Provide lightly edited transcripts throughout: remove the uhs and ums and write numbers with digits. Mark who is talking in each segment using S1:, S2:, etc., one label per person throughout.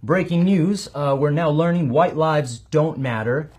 S1: Breaking news, we're now learning white lives don't matter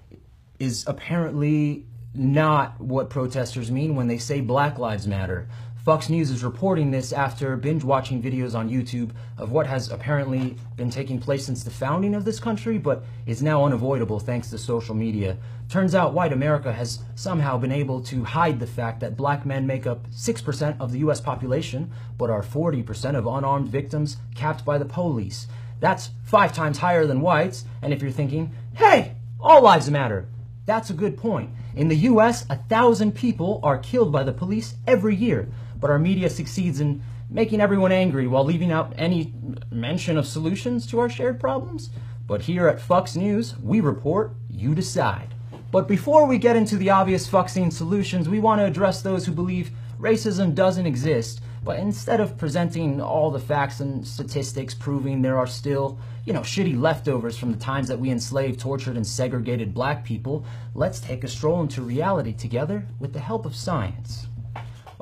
S1: is apparently not what protesters mean when they say black lives matter. Fox News is reporting this after binge-watching videos on YouTube of what has apparently been taking place since the founding of this country, but is now unavoidable thanks to social media. Turns out white America has somehow been able to hide the fact that black men make up 6% of the US population, but are 40% of unarmed victims capped by the police. That's 5 times higher than whites, and if you're thinking, hey, all lives matter, that's a good point. In the US, 1,000 people are killed by the police every year, but our media succeeds in making everyone angry while leaving out any mention of solutions to our shared problems. But here at Fox News, we report, you decide. But before we get into the obvious fuckscene solutions, we want to address those who believe racism doesn't exist, but instead of presenting all the facts and statistics proving there are still, shitty leftovers from the times that we enslaved, tortured, and segregated black people, let's take a stroll into reality together with the help of science.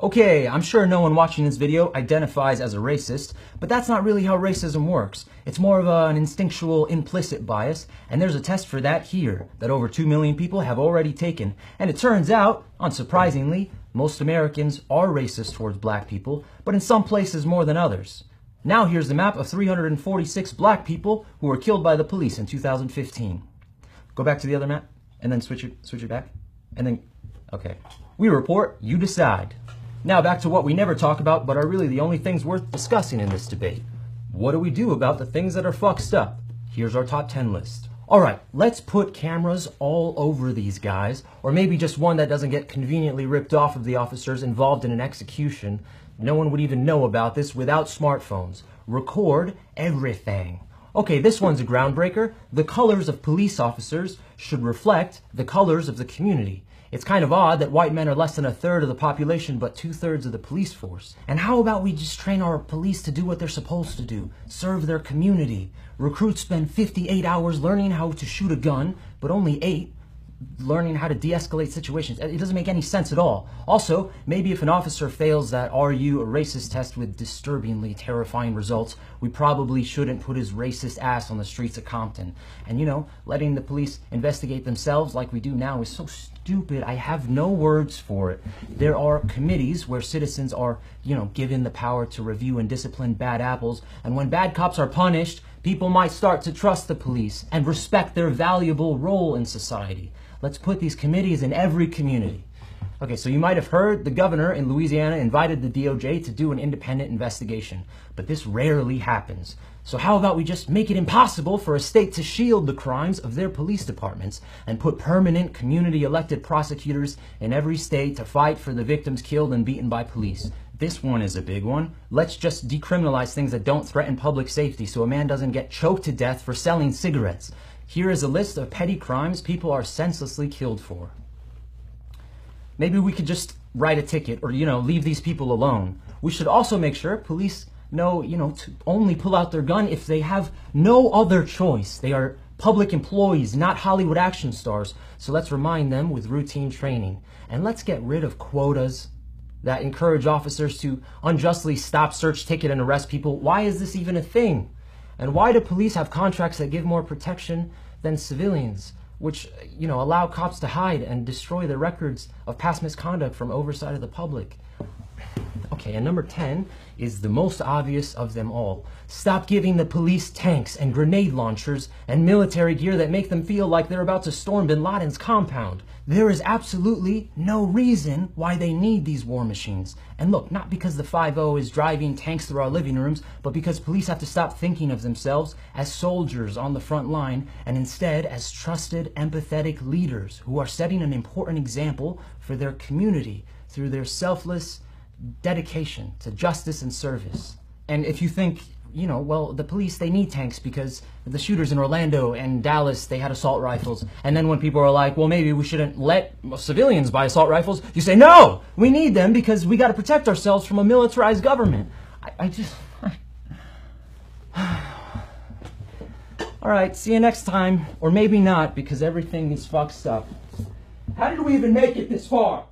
S1: Okay, I'm sure no one watching this video identifies as a racist, but that's not really how racism works. It's more of an instinctual, implicit bias, and there's a test for that here, that over 2 million people have already taken. And it turns out, unsurprisingly, most Americans are racist towards black people, but in some places more than others. Now here's the map of 346 black people who were killed by the police in 2015. Go back to the other map, and then switch it back, and then, okay. We report, you decide. Now back to what we never talk about, but are really the only things worth discussing in this debate. What do we do about the things that are fucked up? Here's our top 10 list. Alright, let's put cameras all over these guys, or maybe just one that doesn't get conveniently ripped off of the officers involved in an execution. No one would even know about this without smartphones. Record everything. Okay, this one's a groundbreaker. The colors of police officers should reflect the colors of the community. It's kind of odd that white men are less than 1/3 of the population, but 2/3 of the police force. And how about we just train our police to do what they're supposed to do? Serve their community. Recruits spend 58 hours learning how to shoot a gun, but only 8 learning how to de-escalate situations. It doesn't make any sense at all. Also, maybe if an officer fails that "Are you a racist?" test with disturbingly terrifying results, we probably shouldn't put his racist ass on the streets of Compton. And letting the police investigate themselves like we do now is so stupid. I have no words for it. There are committees where citizens are, given the power to review and discipline bad apples, and when bad cops are punished, people might start to trust the police and respect their valuable role in society. Let's put these committees in every community. Okay, so you might have heard the governor in Louisiana invited the DOJ to do an independent investigation, but this rarely happens. So how about we just make it impossible for a state to shield the crimes of their police departments and put permanent community-elected prosecutors in every state to fight for the victims killed and beaten by police? This one is a big one. Let's just decriminalize things that don't threaten public safety so a man doesn't get choked to death for selling cigarettes. Here is a list of petty crimes people are senselessly killed for. Maybe we could just write a ticket or, leave these people alone. We should also make sure police know, to only pull out their gun if they have no other choice. They are public employees, not Hollywood action stars. So let's remind them with routine training. And let's get rid of quotas that encourage officers to unjustly stop, search, ticket, and arrest people. Why is this even a thing? And why do police have contracts that give more protection than civilians, which, allow cops to hide and destroy the records of past misconduct from oversight of the public? Okay, and number 10 is the most obvious of them all. Stop giving the police tanks and grenade launchers and military gear that make them feel like they're about to storm bin Laden's compound. There is absolutely no reason why they need these war machines. And look, not because the 5-0 is driving tanks through our living rooms, but because police have to stop thinking of themselves as soldiers on the front line and instead as trusted, empathetic leaders who are setting an important example for their community through their selfless dedication to justice and service. And if you think, the police, they need tanks because the shooters in Orlando and Dallas, they had assault rifles. And then when people are like, well, maybe we shouldn't let civilians buy assault rifles, you say, no, we need them because we got to protect ourselves from a militarized government. All right, see you next time. Or maybe not, because everything is fucked up. How did we even make it this far?